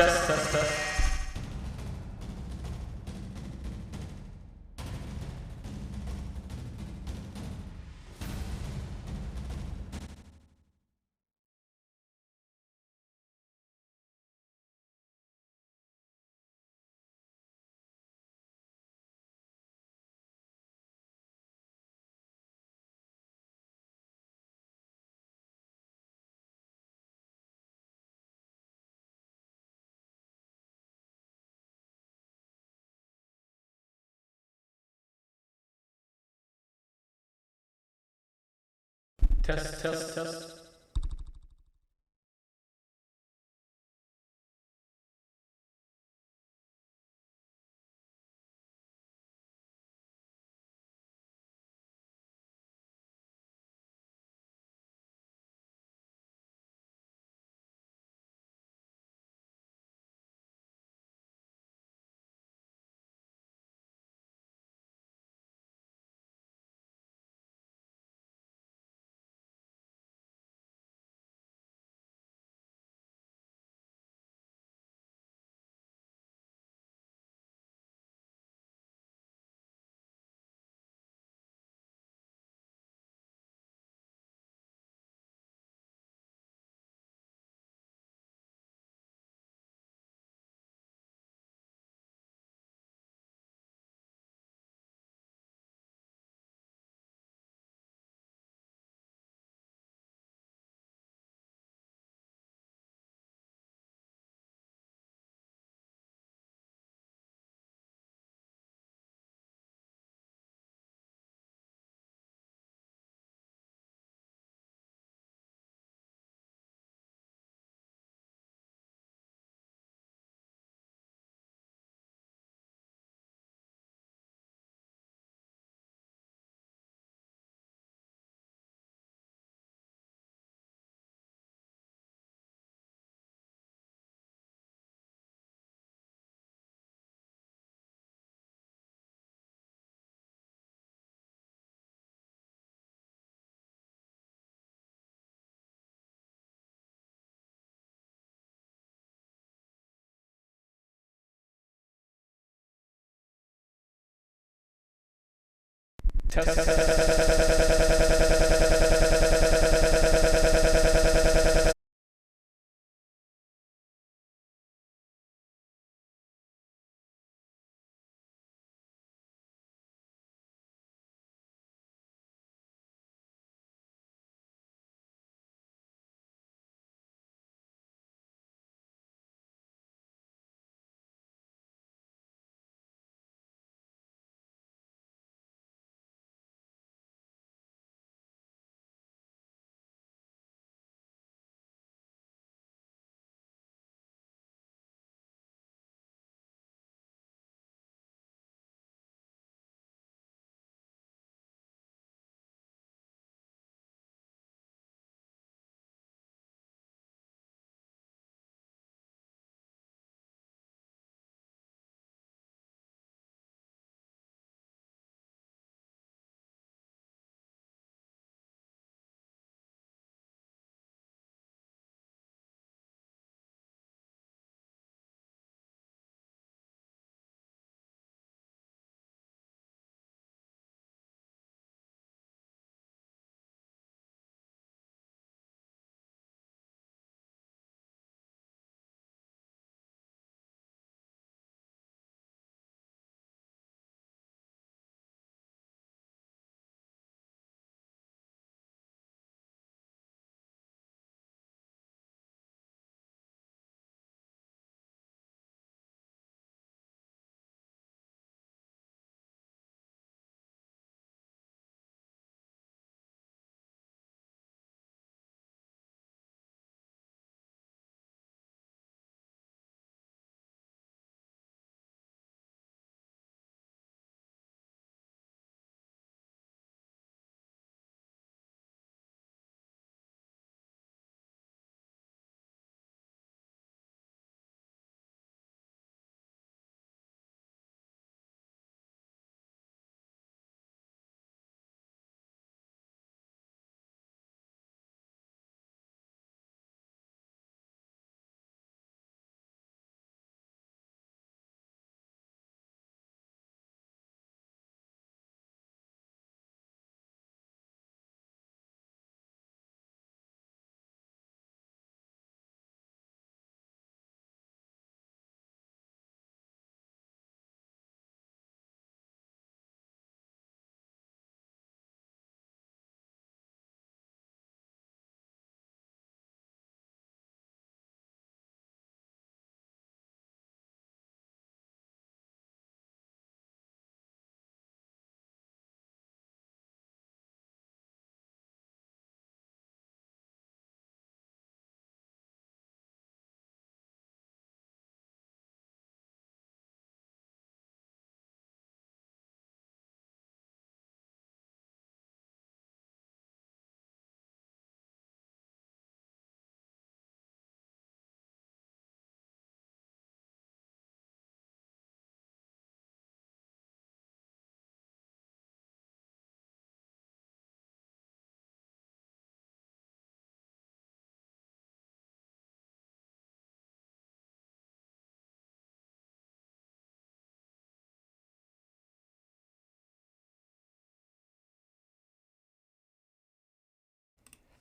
Test, test, test. Test, test, test.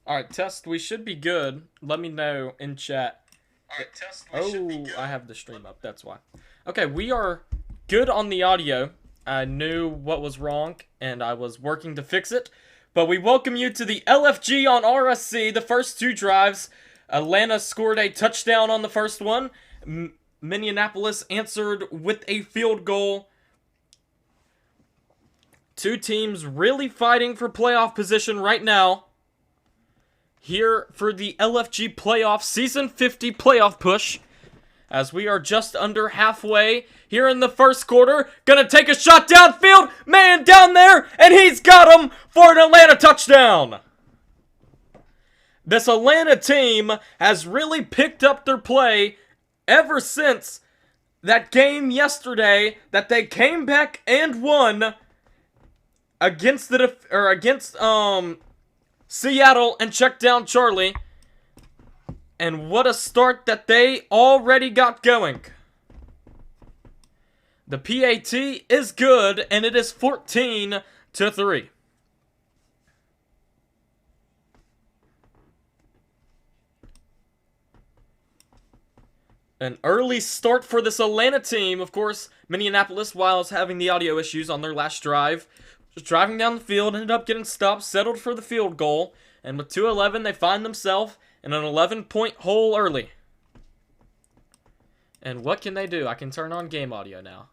Alright, test. We should be good. Let me know in chat. Alright, test. We should be good. I have the stream up. That's why. Okay, we are good on the audio. I knew what was wrong, and I was working to fix it. But we welcome you to the LFG on RSC. The first two drives, Atlanta scored a touchdown on the first one. Minneapolis answered with a field goal. Two teams really fighting for playoff position right now. Here for the LFG playoff season 50 playoff push. As we are just under halfway here in the first quarter. Gonna take a shot downfield. Man down there. And he's got him for an Atlanta touchdown. This Atlanta team has really picked up their play ever since that game yesterday that they came back and won against Seattle and check down Charlie. And what a start that they already got going. The PAT is good, and it is 14-3. An early start for this Atlanta team. Of course, Minneapolis, while having the audio issues on their last drive, just driving down the field, ended up getting stopped, settled for the field goal, and with 2:11, they find themselves in an 11-point hole early. And what can they do? I can turn on game audio now.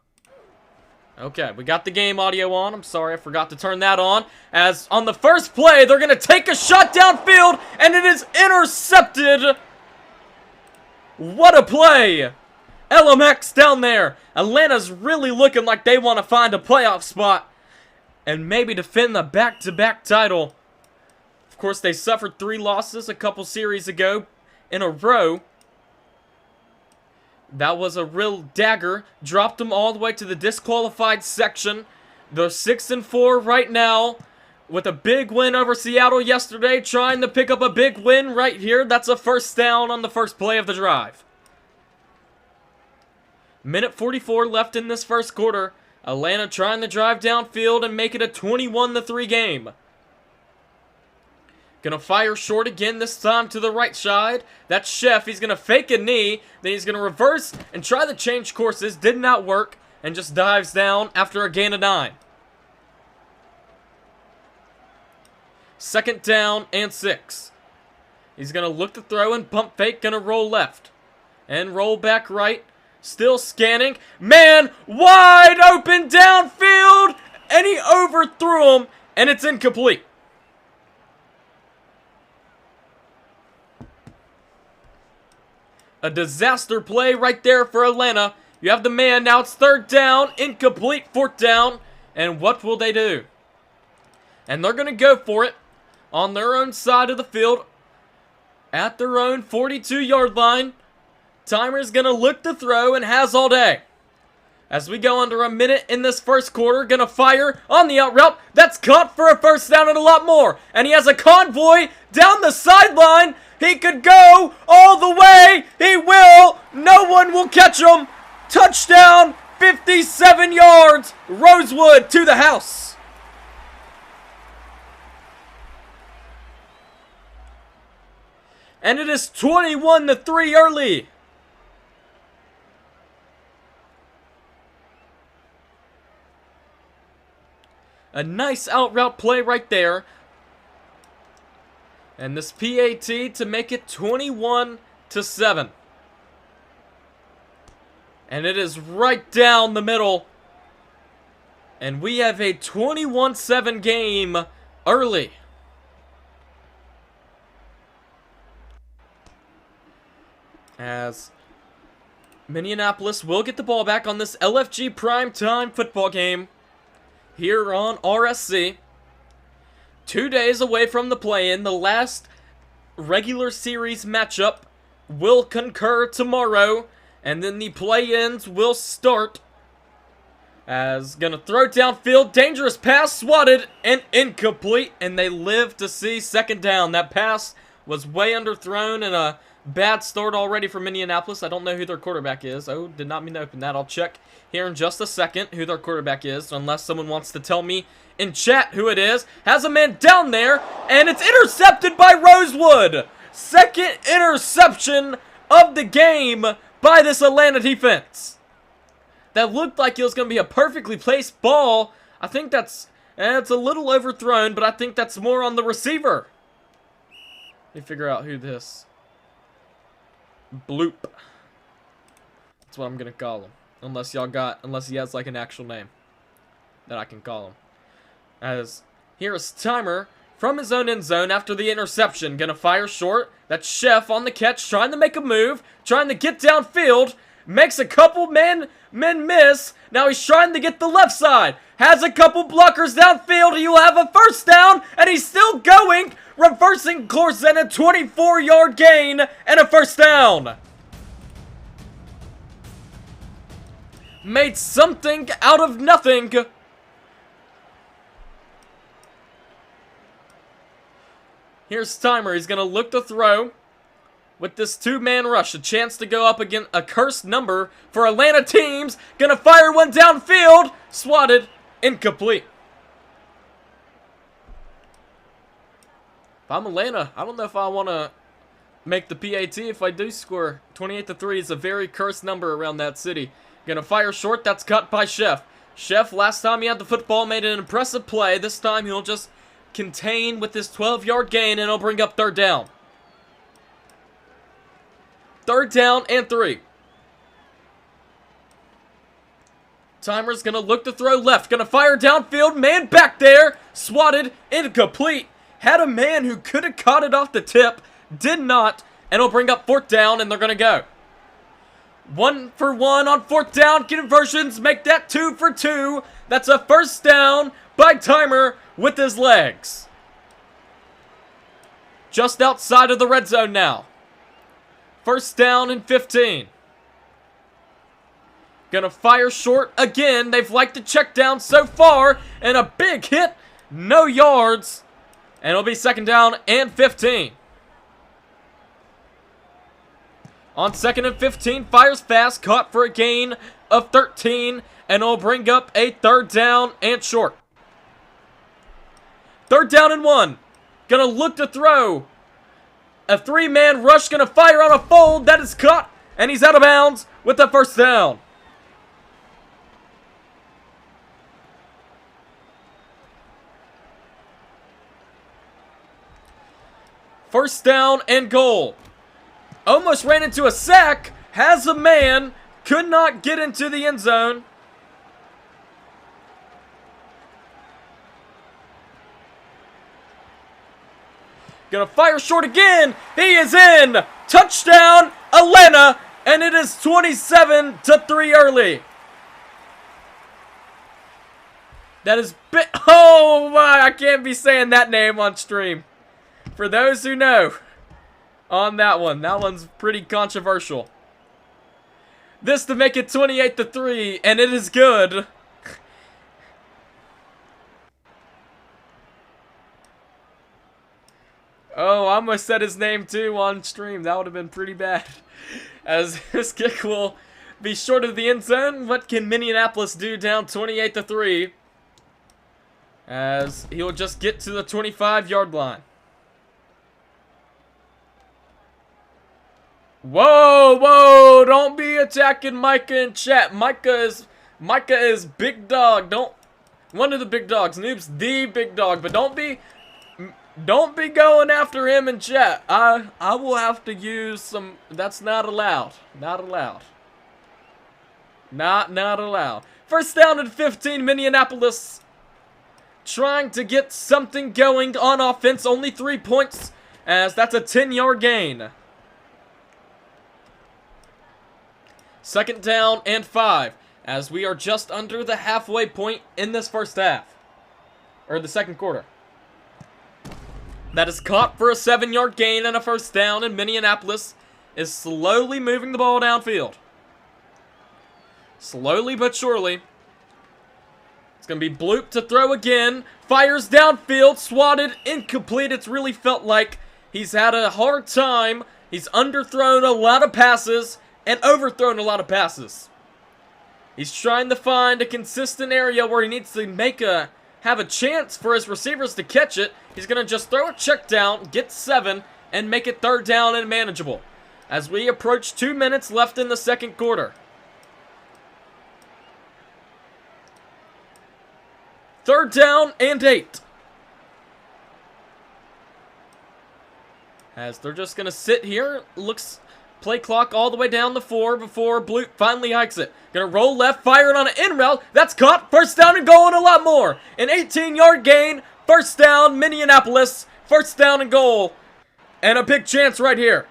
Okay, we got the game audio on. I'm sorry, I forgot to turn that on. As on the first play, they're going to take a shot downfield, and it is intercepted. What a play. LMX down there. Atlanta's really looking like they want to find a playoff spot and maybe defend the back-to-back title. Of course, they suffered 3 losses a couple series ago in a row. That was a real dagger. Dropped them all the way to the disqualified section. They're 6-4 right now with a big win over Seattle yesterday. Trying to pick up a big win right here. That's a first down on the first play of the drive. Minute 44 left in this first quarter. Atlanta trying to drive downfield and make it a 21-3 game. Gonna fire short again, this time to the right side. That's Chef. He's gonna fake a knee. Then he's gonna reverse and try to change courses. Did not work. And just dives down after a gain of 9. Second down and 6. He's gonna look to throw and pump fake. Gonna roll left. And roll back right. Still scanning. Man, wide open downfield. And he overthrew him. And it's incomplete. A disaster play right there for Atlanta. You have the man. Now it's third down. Incomplete. Fourth down. And what will they do? And they're going to go for it on their own side of the field. At their own 42-yard line. Timer's going to look to throw and has all day. As we go under a minute in this first quarter. Going to fire on the out route. That's caught for a first down and a lot more. And he has a convoy down the sideline. He could go all the way. He will. No one will catch him. Touchdown. 57 yards. Rosewood to the house. And it is 21-3 early. A nice out route play right there. And this PAT to make it 21-7. And it is right down the middle. And we have a 21-7 game early. As Minneapolis will get the ball back on this LFG primetime football game here on RSC. 2 days away from the play-in. The last regular series matchup will concur tomorrow. And then the play-ins will start. As gonna throw downfield. Dangerous pass. Swatted and incomplete. And they live to see second down. That pass was way underthrown and a Bad start already for Minneapolis. I don't know who their quarterback is. Oh, did not mean to open that. I'll check here in just a second who their quarterback is, unless someone wants to tell me in chat who it is. Has a man down there, and it's intercepted by Rosewood. Second interception of the game by this Atlanta defense. That looked like it was going to be a perfectly placed ball. I think that's, it's a little overthrown, but I think that's more on the receiver. Let me figure out who this. Bloop. That's what I'm going to call him. Unless he has like an actual name that I can call him. As here is Timer from his own end zone after the interception. Gonna fire short. That's Chef on the catch, trying to make a move, trying to get downfield. Makes a couple men miss. Now he's trying to get the left side. Has a couple blockers downfield. He will have a first down, and he's still going. Reversing course and a 24-yard gain and a first down. Made something out of nothing. Here's Timer. He's going to look to throw with this two-man rush. A chance to go up against a cursed number for Atlanta teams. Going to fire one downfield. Swatted. Incomplete. If I'm Atlanta, I don't know if I want to make the PAT if I do score. 28-3 is a very cursed number around that city. Gonna fire short. That's cut by Chef. Chef, last time he had the football, made an impressive play. This time he'll just contain with his 12-yard gain, and he'll bring up third down. Third down and 3. Timer's gonna look to throw left. Gonna fire downfield. Man back there. Swatted. Incomplete. Had a man who could have caught it off the tip. Did not. And it'll bring up fourth down, and they're gonna go. 1 for 1 on fourth down conversions. Make that 2 for 2. That's a first down by Timer with his legs. Just outside of the red zone now. First down and 15. Gonna fire short again. They've liked to check down so far. And a big hit. No yards. And it'll be second down and 15. On second and 15, fires fast, caught for a gain of 13, and it'll bring up a third down and short. Third down and 1. Gonna look to throw. A three-man rush, gonna fire on a fold. That is caught, and he's out of bounds with the first down. First down and goal. Almost ran into a sack. Has a man. Could not get into the end zone. Gonna fire short again. He is in. Touchdown, Atlanta. And it is 27-3 early. That is oh my, I can't be saying that name on stream. For those who know. On that one. That one's pretty controversial. This to make it 28-3, and it is good. Oh, I almost said his name too on stream. That would have been pretty bad. As this kick will be short of the end zone. What can Minneapolis do down 28-3? As he'll just get to the 25-yard line. Whoa, whoa, don't be attacking Micah in chat. Micah is big dog. One of the big dogs. Noob's the big dog, but don't be going after him in chat. I will have to use some, that's not allowed. Not allowed. Not allowed. First down and 15, Minneapolis trying to get something going on offense. Only 3 points, as that's a 10-yard gain. Second down and 5, as we are just under the halfway point in this first half. Or the second quarter. That is caught for a 7-yard gain and a first down, and Minneapolis is slowly moving the ball downfield. Slowly but surely. It's going to be Bloop to throw again. Fires downfield, swatted, incomplete. It's really felt like he's had a hard time He's underthrown a lot of passes and overthrown a lot of passes. He's trying to find a consistent area where he needs to have a chance for his receivers to catch it. He's going to just throw a check down, get 7, and make it 3rd down and manageable. As we approach 2 minutes left in the second quarter. 3rd down and 8. As they're just going to sit here, play clock all the way down to 4 before Blue finally hikes it. Gonna roll left, fire it on an in route. That's caught. 1st down and goal and a lot more. An 18-yard gain. 1st down, Minneapolis. 1st down and goal. And a big chance right here.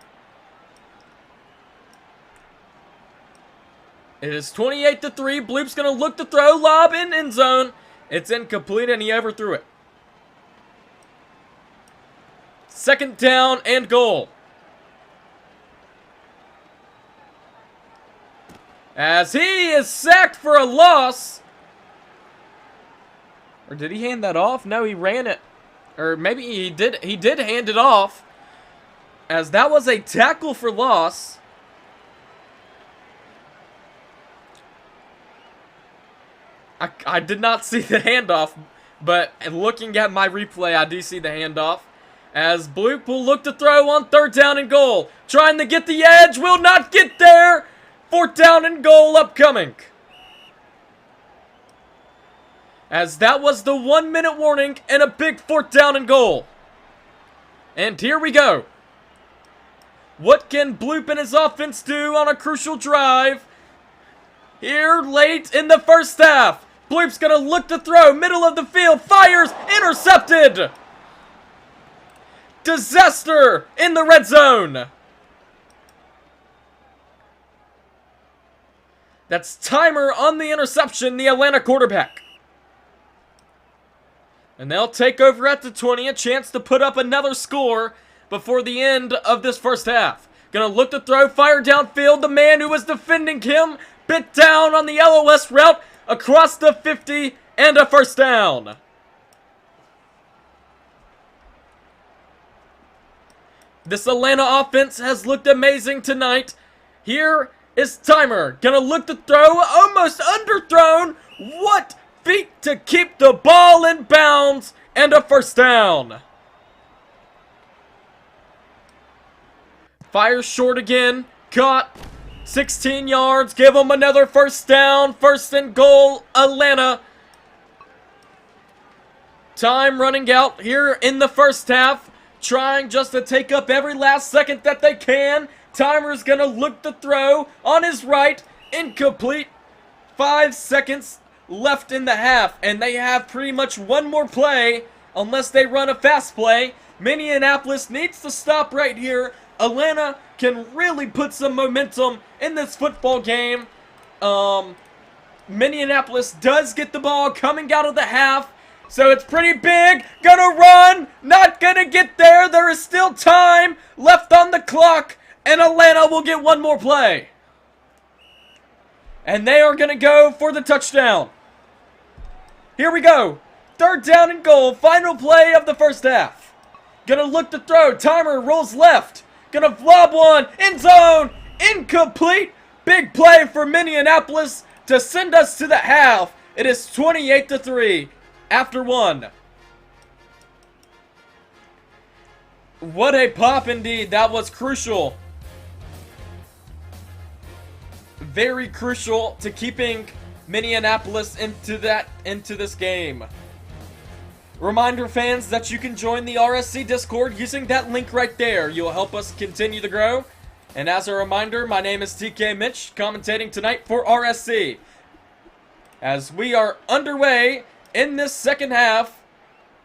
It is 28-3. Bloop's gonna look to throw. Lob in end zone. It's incomplete and he overthrew it. 2nd down and goal. As he is sacked for a loss. Or did he hand that off? No, he ran it. Or maybe he did hand it off. As that was a tackle for loss. I did not see the handoff, but looking at my replay, I do see the handoff. As Bloop will look to throw on 3rd down and goal. Trying to get the edge, will not get there. 4th down and goal upcoming. As that was the 1-minute warning and a big 4th down and goal. And here we go. What can Bloop and his offense do on a crucial drive? Here late in the 1st half. Bloop's going to look to throw. Middle of the field. Fires. Intercepted. Disaster in the red zone. That's Timer on the interception, the Atlanta quarterback. And they'll take over at the 20. A chance to put up another score before the end of this 1st half. Gonna look to throw. Fire downfield. The man who was defending him bit down on the LOS route across the 50 and a 1st down. This Atlanta offense has looked amazing tonight. Here is Timer. Gonna look to throw. Almost underthrown. What feet to keep the ball in bounds and a 1st down. Fires short again. Caught. 16 yards. Give them another 1st down. 1st and goal, Atlanta. Time running out here in the 1st half. Trying just to take up every last second that they can. Timer's gonna look to throw on his right. Incomplete. 5 seconds left in the half. And they have pretty much one more play. Unless they run a fast play. Minneapolis needs to stop right here. Atlanta can really put some momentum in this football game. Minneapolis does get the ball coming out of the half. So it's pretty big. Gonna run. Not gonna get there. There is still time left on the clock. And Atlanta will get one more play. And they are gonna go for the touchdown. Here we go. 3rd down and goal. Final play of the 1st half. Gonna look to throw. Timer rolls left. Gonna lob one. End zone. Incomplete. Big play for Minneapolis to send us to the half. It is 28-3 after 1. What a pop indeed. That was crucial. Very crucial to keeping Minneapolis into this game. Reminder, fans, that you can join the RSC Discord using that link right there. You'll help us continue to grow. And as a reminder, my name is TK Mitch, commentating tonight for RSC. As we are underway in this 2nd half,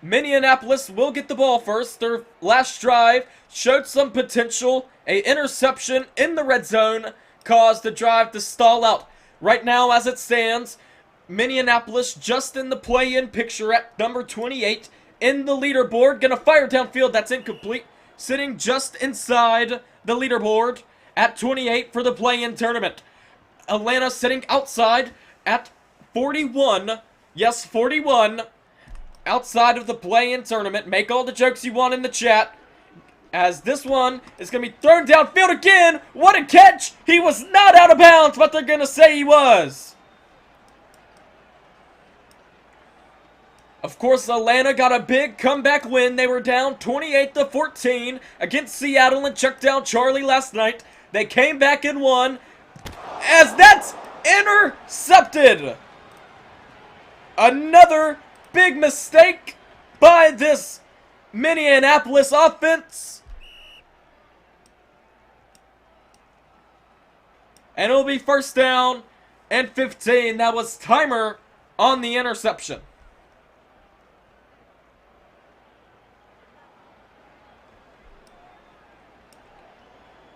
Minneapolis will get the ball first. Their last drive showed some potential. An interception in the red zone caused the drive to stall out. Right now, as it stands, Minneapolis just in the play-in picture at number 28 in the leaderboard. Gonna fire downfield. That's incomplete. Sitting just inside the leaderboard at 28 for the play-in tournament. Atlanta sitting outside at 41. Yes, 41. Outside of the play-in tournament. Make all the jokes you want in the chat. As this one is going to be thrown downfield again. What a catch! He was not out of bounds, but they're going to say he was. Of course, Atlanta got a big comeback win. They were down 28-14 against Seattle and checked down Charlie last night. They came back and won. As that's intercepted. Another big mistake by this Minneapolis offense. And it'll be first down and 15. That was Timer on the interception.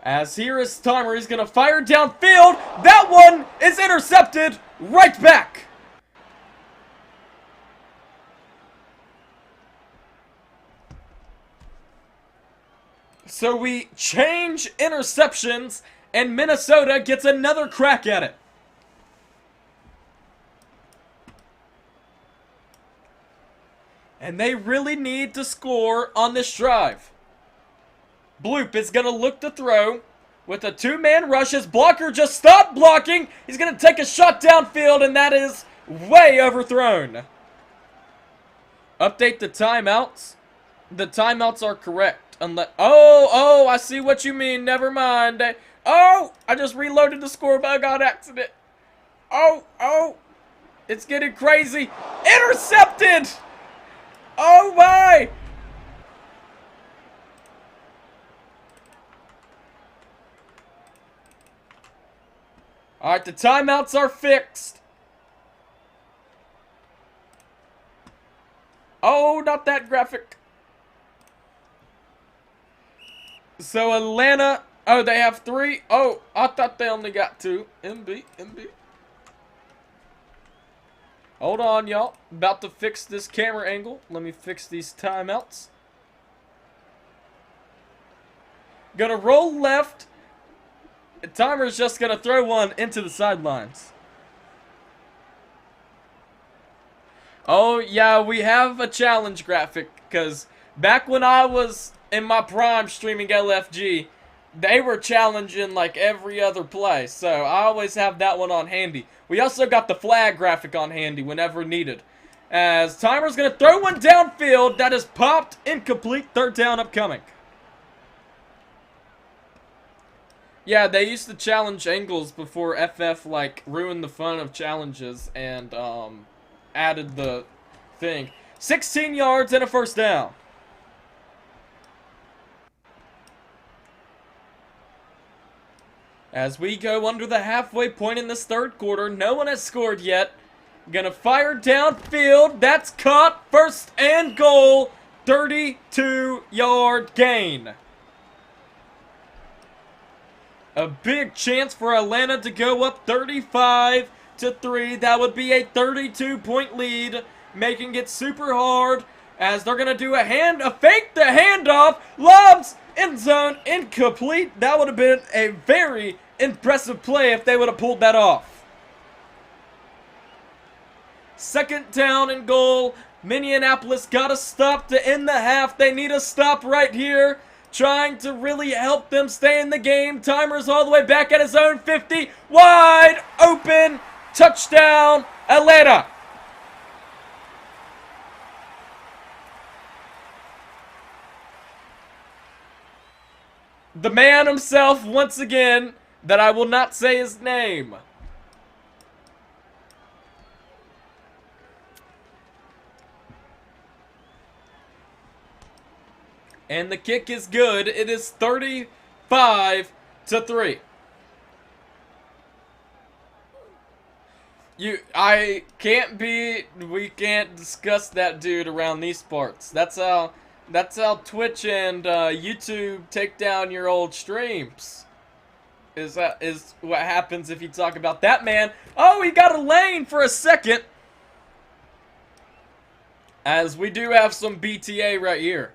As here is Timer. He's going to fire downfield. That one is intercepted right back. So we change interceptions, and Minnesota gets another crack at it. And they really need to score on this drive. Bloop is going to look to throw with a two-man rush. His blocker just stopped blocking. He's going to take a shot downfield, and that is way overthrown. Update the timeouts. The timeouts are correct. Unless, oh, I see what you mean. Never mind. Oh, I just reloaded the score bug on accident. Oh, it's getting crazy. Intercepted! Oh my! Alright, the timeouts are fixed. Oh, not that graphic. So Atlanta, oh, they have 3. Oh, I thought they only got 2. MB. Hold on, y'all. About to fix this camera angle. Let me fix these timeouts. Gonna roll left. The timer's just gonna throw one into the sidelines. Oh, yeah, we have a challenge graphic. Because back when I was in my prime streaming LFG, they were challenging like every other play. So I always have that one on handy. We also got the flag graphic on handy whenever needed. As Timer's going to throw one downfield that is popped, incomplete, third down upcoming. Yeah, they used to challenge angles before FF like ruined the fun of challenges and added the thing. 16 yards and a first down. As we go under the halfway point in this third quarter, no one has scored yet. Gonna fire downfield. That's caught. First and goal. 32-yard gain. A big chance for Atlanta to go up 35-3. That would be a 32-point lead, making it super hard as they're gonna do a fake the handoff. Lobs end zone incomplete. That would have been a very impressive play if they would have pulled that off. Second down and goal. Minneapolis got a stop to end the half. They need a stop right here, trying to really help them stay in the game. Timer's all the way back at his own 50. Wide open. Touchdown, Atlanta. The man himself, once again, that I will not say his name. And the kick is good. It is 35-3. We can't discuss that dude around these parts. That's how Twitch and YouTube take down your old streams. Is what happens if you talk about that man. Oh, he got a lane for a second. As we do have some BTA right here.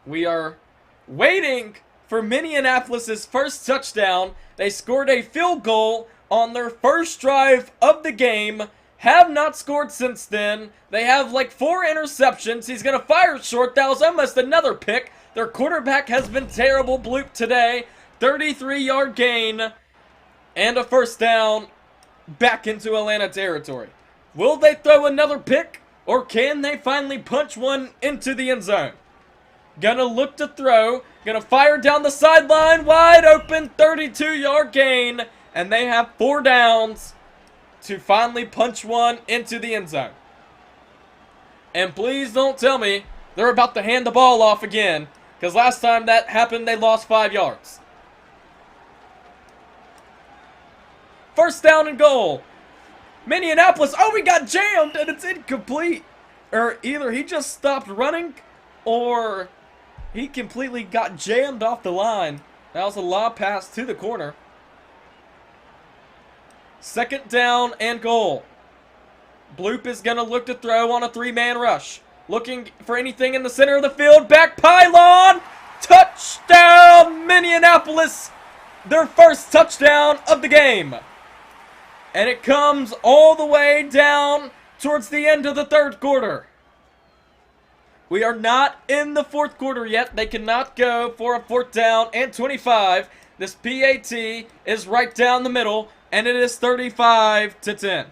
We are waiting for Minneapolis' first touchdown. They scored a field goal on their first drive of the game. Have not scored since then. They have like 4 interceptions. He's going to fire short. That was almost another pick. Their quarterback has been terrible. Bloop today. 33-yard gain and a first down back into Atlanta territory. Will they throw another pick, or can they finally punch one into the end zone? Gonna look to throw. Gonna fire down the sideline. Wide open. 32-yard gain. And they have 4 downs to finally punch one into the end zone. And please don't tell me they're about to hand the ball off again, because last time that happened, they lost 5 yards. First down and goal. Minneapolis. Oh, we got jammed, and it's incomplete. Or either he just stopped running, or he completely got jammed off the line. That was a lob pass to the corner. Second down and goal. Bloop is going to look to throw on a 3-man rush. Looking for anything in the center of the field. Back pylon. Touchdown, Minneapolis. Their first touchdown of the game. And it comes all the way down towards the end of the third quarter. We are not in the fourth quarter yet. They cannot go for a 4th down and 25. This PAT is right down the middle, and it is 35-10.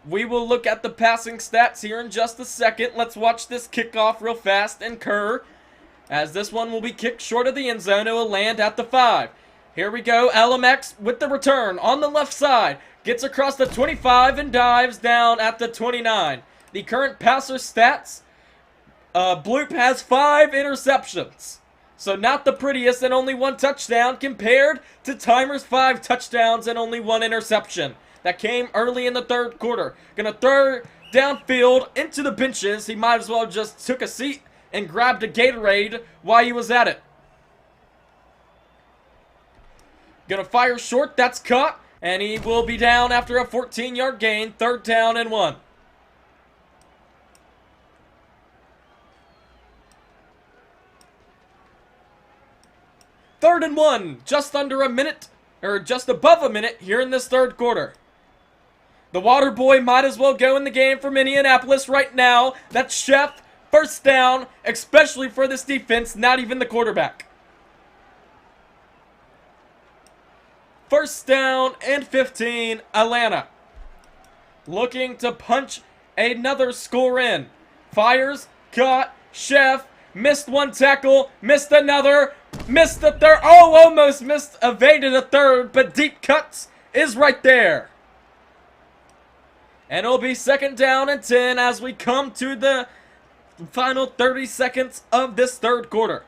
We will look at the passing stats here in just a second. Let's watch this kickoff real fast and Kerr, as this one will be kicked short of the end zone. It will land at the 5. Here we go. LMX with the return on the left side. Gets across the 25 and dives down at the 29. The current passer stats, Bloop has 5 interceptions. So not the prettiest, and only 1 touchdown compared to Timer's 5 touchdowns and only 1 interception. That came early in the third quarter. Gonna throw downfield into the benches. He might as well just took a seat and grabbed a Gatorade while he was at it. Gonna fire short. That's caught. And he will be down after a 14-yard gain. 3rd down and 1. Third and 1. Just under a minute, or just above a minute here in this third quarter. The water boy might as well go in the game for Minneapolis right now. That's Chef. First down, especially for this defense, not even the quarterback. First down and 15, Atlanta. Looking to punch another score in. Fires, caught, Chef, missed 1 tackle, missed another, missed the third. Oh, almost missed, evaded a third, but deep cuts is right there. And it'll be 2nd down and 10 as we come to the final 30 seconds of this third quarter.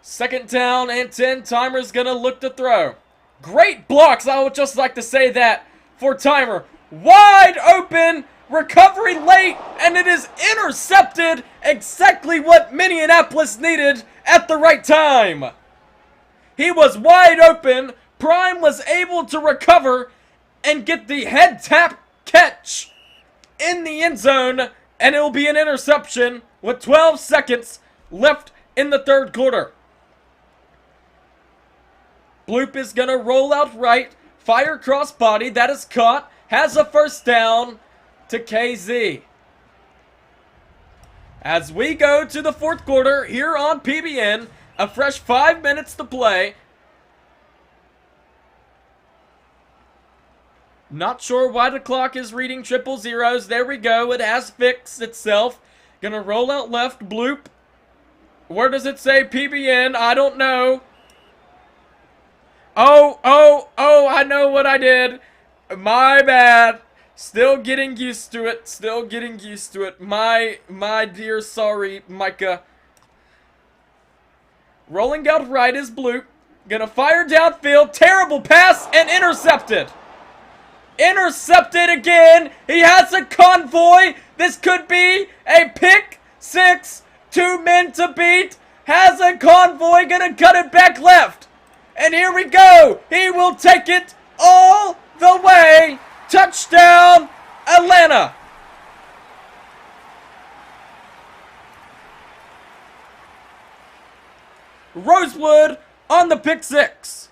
2nd down and 10. Timer's gonna look to throw. Great blocks, I would just like to say that for Timer. Wide open, recovery late, and it is intercepted. Exactly what Minneapolis needed at the right time. He was wide open. Prime was able to recover and get the head tap catch in the end zone, and it will be an interception with 12 seconds left in the third quarter. Bloop is going to roll out right, fire cross body, that is caught, has a first down to KZ. As we go to the fourth quarter here on PBN, a fresh 5 minutes to play. Not sure why the clock is reading triple zeros. There we go. It has fixed itself. Gonna roll out left. Bloop. Where does it say PBN? I don't know. Oh, I know what I did. My bad. Still getting used to it. Still getting used to it. My dear sorry, Micah. Rolling out right is Bloop. Gonna fire downfield. Terrible pass and intercepted. Intercepted again. He has a convoy. This could be a pick six. 2 men to beat. Has a convoy. Gonna cut it back left. And here we go. He will take it all the way. Touchdown, Atlanta. Rosewood on the pick six.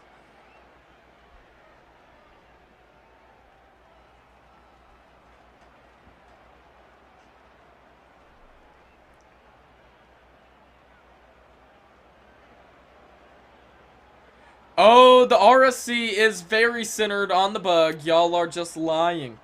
Oh, the RSC is very centered on the bug. Y'all are just lying.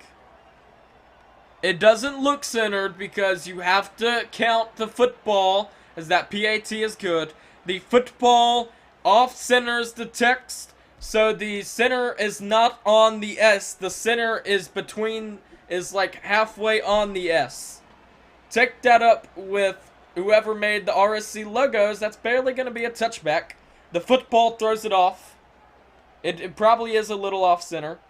It doesn't look centered because you have to count the football as that PAT is good. The football off centers the text, so the center is not on the S. The center is like halfway on the S. Take that up with whoever made the RSC logos. That's barely going to be a touchback. The football throws it off. It probably is a little off center.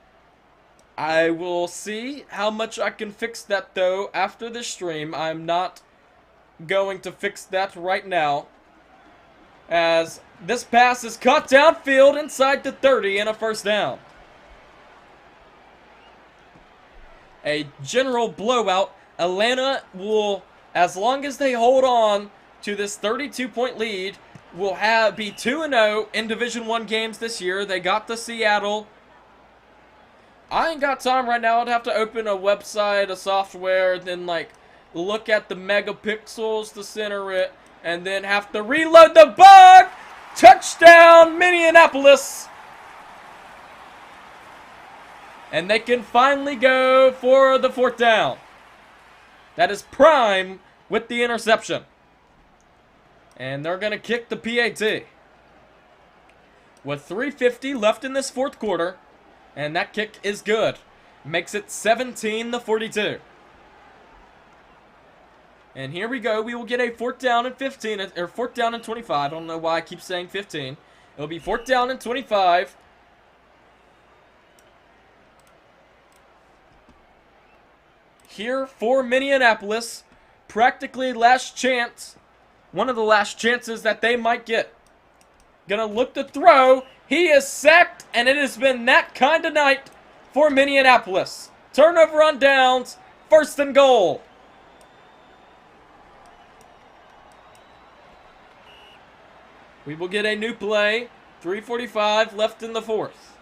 I will see how much I can fix that though after the stream. I'm not going to fix that right now, as this pass is caught downfield inside the 30 and a first down. A general blowout. Atlanta will, as long as they hold on to this 32-point lead, will be 2-0 in Division I games this year. They got the Seattle. I ain't got time right now. I'd have to open a website, a software, then like look at the megapixels to center it, and then have to reload the bug. Touchdown, Minneapolis. And they can finally go for the fourth down. That is Prime with the interception. And they're going to kick the PAT. With 3:50 left in this fourth quarter. And that kick is good. Makes it 17-42. And here we go. We will get a 4th down and 15, or 4th down and 25. I don't know why I keep saying 15. It'll be 4th down and 25. Here for Minneapolis. Practically last chance. One of the last chances that they might get. Gonna look to throw. He is sacked, and it has been that kind of night for Minneapolis. Turnover on downs, 1st and goal. We will get a new play. 3:45 left in the 4th.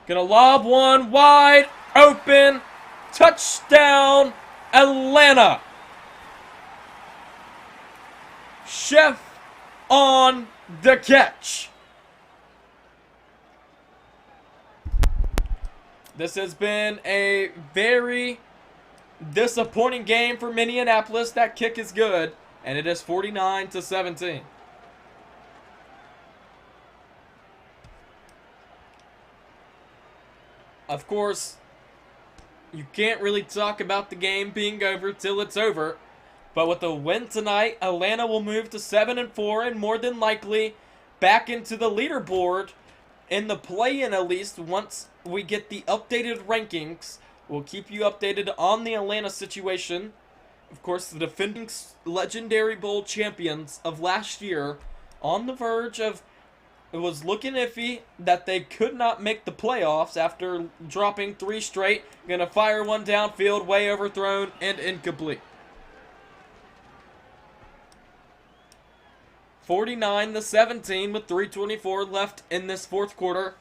Gonna lob one wide open. Touchdown, Atlanta. Chef on the catch. This has been a very disappointing game for Minneapolis. That kick is good, and it is 49-17. Of course, you can't really talk about the game being over till it's over. But with a win tonight, Atlanta will move to 7-4 and more than likely back into the leaderboard in the play-in, at least once we get the updated rankings. We'll keep you updated on the Atlanta situation. Of course, the defending Legendary Bowl champions of last year on the verge of, it was looking iffy that they could not make the playoffs after dropping 3 straight. Gonna fire one downfield, way overthrown and incomplete. 49-17 with 3:24 left in this fourth quarter.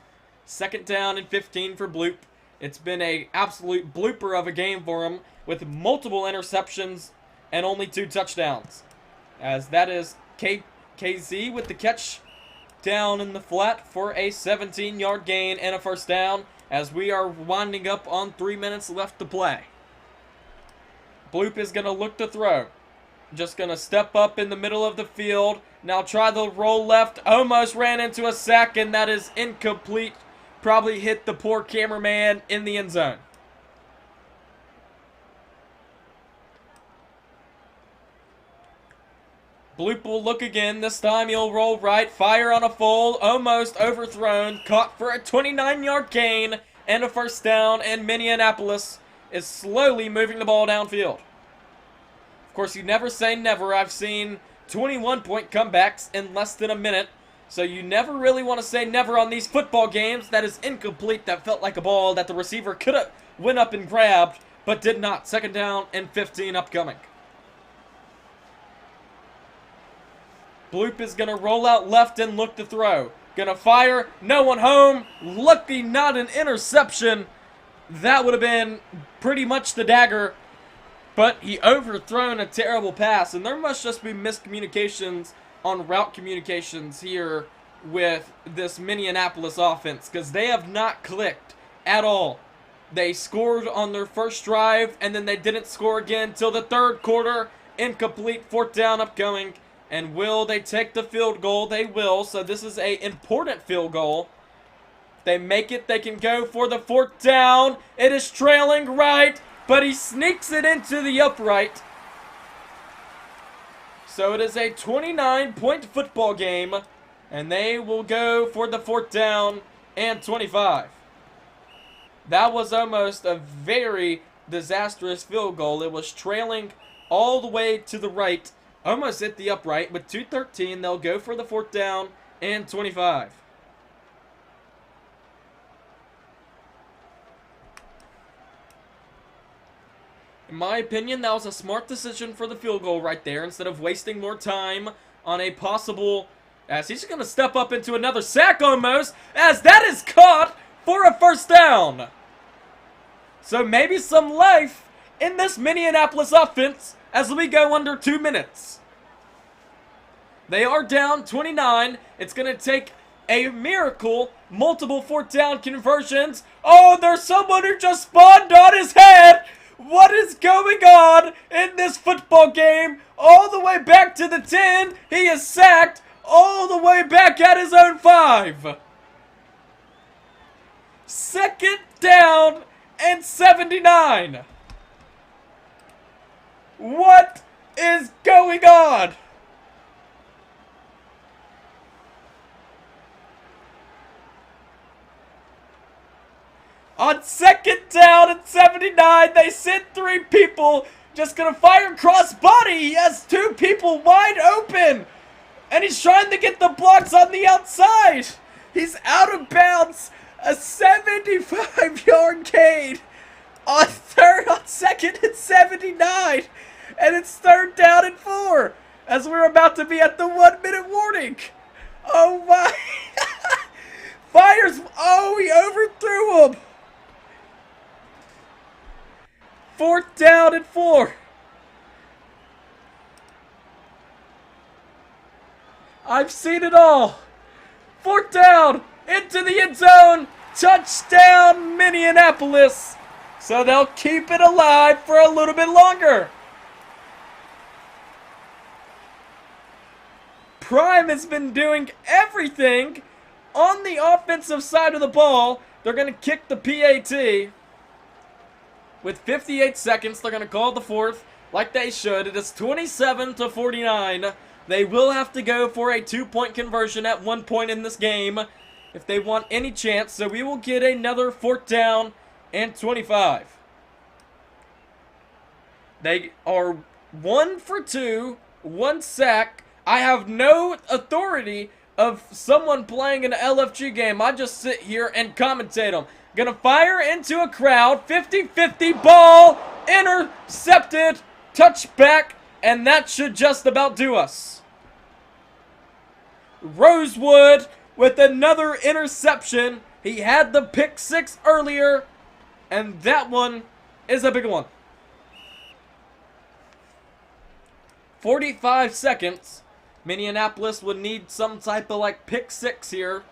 2nd down and 15 for Bloop. It's been an absolute blooper of a game for him with multiple interceptions and only 2 touchdowns. As that is KZ with the catch down in the flat for a 17-yard gain and a first down, as we are winding up on 3 minutes left to play. Bloop is going to look to throw. Just going to step up in the middle of the field. Now try the roll left. Almost ran into a sack, and that is incomplete. Probably hit the poor cameraman in the end zone. Bloop will look again. This time he'll roll right. Fire on a fold. Almost overthrown. Caught for a 29-yard gain and a first down. And Minneapolis is slowly moving the ball downfield. Of course, you never say never. I've seen 21-point comebacks in less than a minute. So you never really want to say never on these football games. That is incomplete. That felt like a ball that the receiver could have went up and grabbed, but did not. 2nd down and 15 upcoming. Bloop is going to roll out left and look to throw. Going to fire. No one home. Lucky not an interception. That would have been pretty much the dagger. But he overthrown a terrible pass. And there must just be miscommunications on route communications here with this Minneapolis offense because they have not clicked at all. They scored on their first drive, and then they didn't score again till the third quarter. Incomplete, fourth down upcoming. And will they take the field goal? They will, so this is an important field goal. If they make it, they can go for the fourth down. It is trailing right, but he sneaks it into the upright. So it is a 29-point football game, and they will go for the fourth down and 25. That was almost a very disastrous field goal. It was trailing all the way to the right, almost hit the upright. With 2:13, they'll go for the fourth down and 25. In my opinion, that was a smart decision for the field goal right there, instead of wasting more time on a possible, as he's going to step up into another sack almost, as that is caught for a first down. So maybe some life in this Minneapolis offense as we go under 2 minutes. They are down 29. It's going to take a miracle, multiple fourth down conversions. Oh, there's someone who just spawned on his head. What is going on in this football game? All the way back to the 10. He is sacked all the way back at his own 5. Second down and 79. What is going on? On second down and 79, they send 3 people. Just gonna fire cross body. He has 2 people wide open. And he's trying to get the blocks on the outside. He's out of bounds. A 75-yard gain on second and 79. And it's third down and 4. As we're about to be at the 1-minute warning. Oh my. Fires. Oh, he overthrew him. Fourth down and 4. I've seen it all. Fourth down into the end zone. Touchdown, Minneapolis. So they'll keep it alive for a little bit longer. Prime has been doing everything on the offensive side of the ball. They're going to kick the PAT. With 58 seconds, they're going to call the fourth like they should. It is 27-49. They will have to go for a 2-point conversion at one point in this game if they want any chance. So we will get another fourth down and 25. They are 1 for 2, 1 sack. I have no authority of someone playing an LFG game. I just sit here and commentate them. Gonna fire into a crowd. 50-50 ball. Intercepted. Touchback. And that should just about do us. Rosewood with another interception. He had the pick 6 earlier. And that one is a big one. 45 seconds. Minneapolis would need some type of like pick 6 here.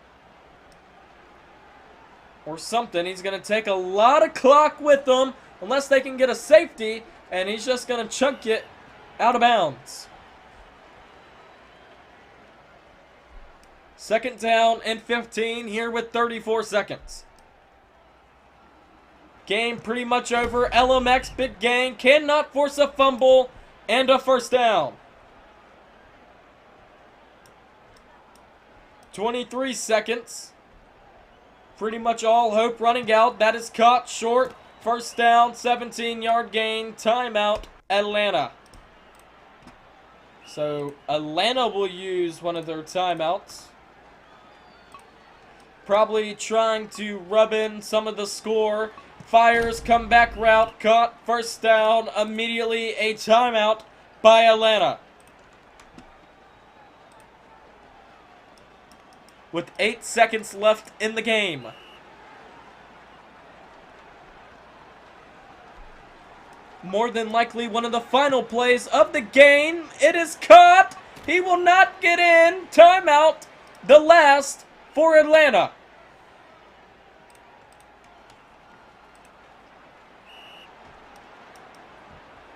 Or something. He's going to take a lot of clock with them. Unless they can get a safety. And he's just going to chunk it out of bounds. Second down and 15 here with 34 seconds. Game pretty much over. LMX big gain. Cannot force a fumble. And a first down. 23 seconds. Pretty much all hope running out. That is caught short. First down, 17-yard gain. Timeout, Atlanta. So, Atlanta will use one of their timeouts. Probably trying to rub in some of the score. Fires, comeback route, caught. First down, immediately a timeout by Atlanta. With 8 seconds left in the game. More than likely one of the final plays of the game. It is caught. He will not get in. Timeout. the last for Atlanta.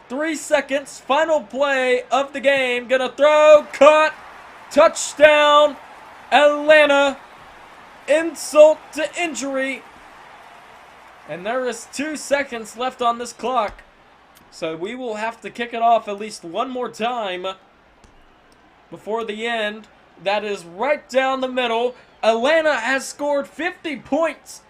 Three seconds, final play of the game. Gonna throw, cut, touchdown, Atlanta. Insult to injury. And there is 2 seconds left on this clock. So we will have to kick it off at least one more time before the end. That is right down the middle. Atlanta has scored 50 points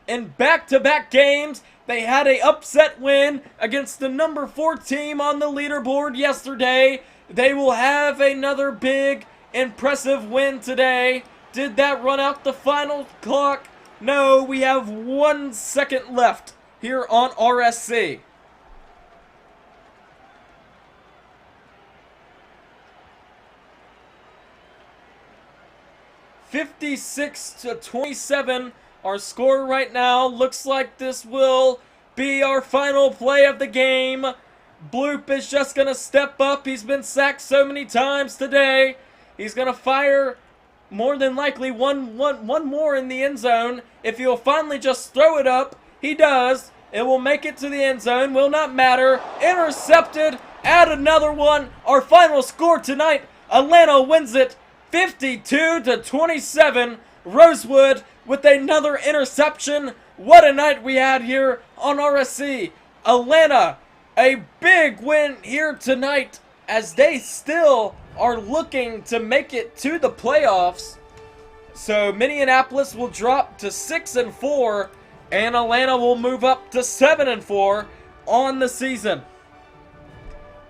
in back-to-back games. They had an upset win against the number 4 team on the leaderboard yesterday. They will have another big, impressive win today. Did that run out the final clock? No, we have 1 second left here on RSC. $56-27, our score right now. Looks like this will be our final play of the game. Bloop is just going to step up. He's been sacked so many times today. He's going to fire more than likely one more in the end zone. If he'll finally just throw it up, he does. It will make it to the end zone. Will not matter. Intercepted. Add another one. Our final score tonight. Atlanta wins it 52-27. Rosewood with another interception. What a night we had here on RSC. Atlanta, a big win here tonight as they still are looking to make it to the playoffs. So Minneapolis will drop to 6-4 and Atlanta will move up to 7-4 on the season.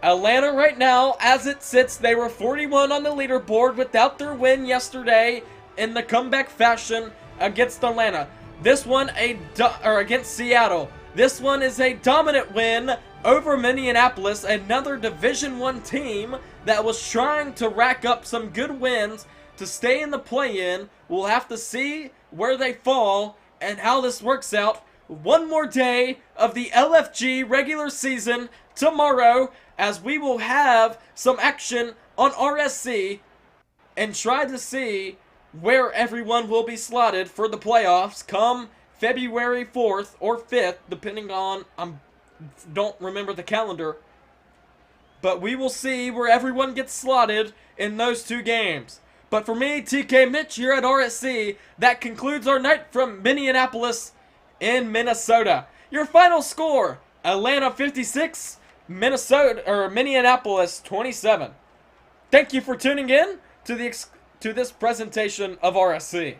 Atlanta right now, as it sits, they were 41 on the leaderboard without their win yesterday in the comeback fashion against Atlanta. This one against Seattle. This one is a dominant win over Minneapolis, another Division I team that was trying to rack up some good wins to stay in the play-in. We'll have to see where they fall and how this works out. One more day of the LFG regular season tomorrow, as we will have some action on RSC and try to see where everyone will be slotted for the playoffs come February 4th or 5th, depending on, don't remember the calendar. But we will see where everyone gets slotted in those 2 games. But for me, TK Mitch here at RSC, that concludes our night from Minneapolis in Minnesota. Your final score, Atlanta 56, Minneapolis 27. Thank you for tuning in to this presentation of RSC.